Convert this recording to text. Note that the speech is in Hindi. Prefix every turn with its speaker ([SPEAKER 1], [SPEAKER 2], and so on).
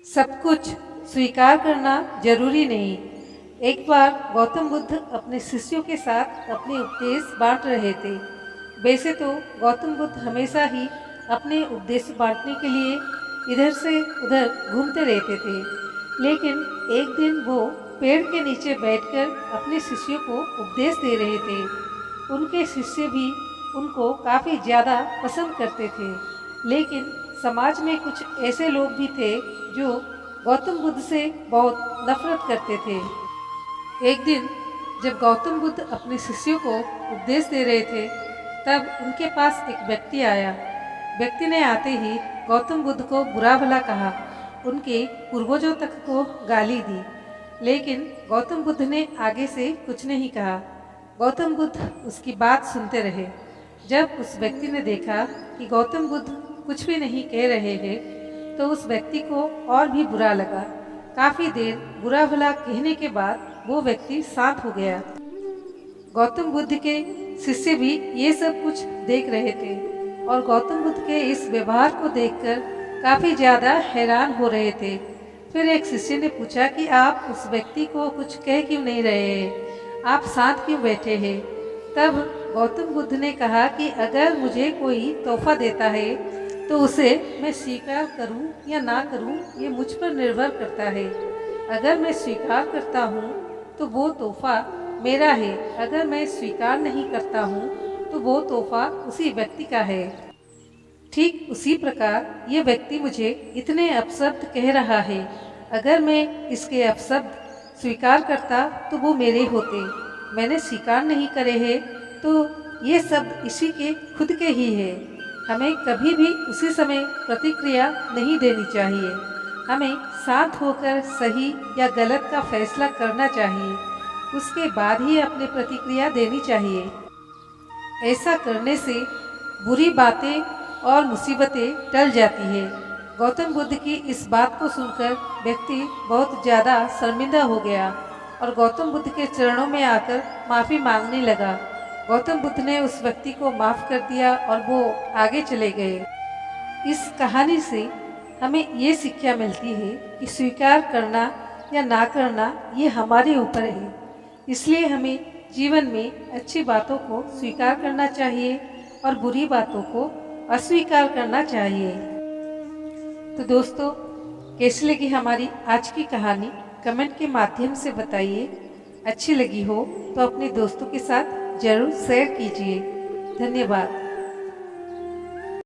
[SPEAKER 1] सब कुछ स्वीकार करना जरूरी नहीं। एक बार गौतम बुद्ध अपने शिष्यों के साथ अपने उपदेश बांट रहे थे। वैसे तो गौतम बुद्ध हमेशा ही अपने उपदेश बांटने के लिए इधर से उधर घूमते रहते थे, लेकिन एक दिन वो पेड़ के नीचे बैठकर अपने शिष्यों को उपदेश दे रहे थे। उनके शिष्य भी उनको काफ़ी ज़्यादा पसंद करते थे, लेकिन समाज में कुछ ऐसे लोग भी थे जो गौतम बुद्ध से बहुत नफरत करते थे। एक दिन जब गौतम बुद्ध अपने शिष्यों को उपदेश दे रहे थे, तब उनके पास एक व्यक्ति आया। व्यक्ति ने आते ही गौतम बुद्ध को बुरा भला कहा, उनके पूर्वजों तक को गाली दी, लेकिन गौतम बुद्ध ने आगे से कुछ नहीं कहा। गौतम बुद्ध उसकी बात सुनते रहे। जब उस व्यक्ति ने देखा कि गौतम बुद्ध कुछ भी नहीं कह रहे हैं, तो उस व्यक्ति को और भी बुरा लगा। काफी देर बुरा भला कहने के बाद वो व्यक्ति शांत हो गया। गौतम बुद्ध के शिष्य भी ये सब कुछ देख रहे थे और गौतम बुद्ध के इस व्यवहार को देखकर काफी ज्यादा हैरान हो रहे थे। फिर एक शिष्य ने पूछा कि आप उस व्यक्ति को कुछ कह क्यों नहीं रहे हैं, आप शांत क्यों बैठे हैं? तब गौतम बुद्ध ने कहा कि अगर मुझे कोई तोहफा देता है तो उसे मैं स्वीकार करूं या ना करूं, ये मुझ पर निर्भर करता है। अगर मैं स्वीकार करता हूं तो वो तोहफा मेरा है, अगर मैं स्वीकार नहीं करता हूं तो वो तोहफा उसी व्यक्ति का है। ठीक उसी प्रकार ये व्यक्ति मुझे इतने अपशब्द कह रहा है, अगर मैं इसके अपशब्द स्वीकार करता तो वो मेरे होते। मैंने स्वीकार नहीं करे हैं तो ये शब्द इसी के खुद के ही है। हमें कभी भी उसी समय प्रतिक्रिया नहीं देनी चाहिए। हमें शांत होकर सही या गलत का फैसला करना चाहिए, उसके बाद ही अपनी प्रतिक्रिया देनी चाहिए। ऐसा करने से बुरी बातें और मुसीबतें टल जाती है। गौतम बुद्ध की इस बात को सुनकर व्यक्ति बहुत ज़्यादा शर्मिंदा हो गया और गौतम बुद्ध के चरणों में आकर माफ़ी मांगने लगा। गौतम बुद्ध ने उस व्यक्ति को माफ़ कर दिया और वो आगे चले गए। इस कहानी से हमें ये शिक्षा मिलती है कि स्वीकार करना या ना करना ये हमारे ऊपर है। इसलिए हमें जीवन में अच्छी बातों को स्वीकार करना चाहिए और बुरी बातों को अस्वीकार करना चाहिए। तो दोस्तों, कैसी लगी हमारी आज की कहानी कमेंट के माध्यम से बताइए। अच्छी लगी हो तो अपने दोस्तों के साथ जरूर शेयर कीजिए। धन्यवाद।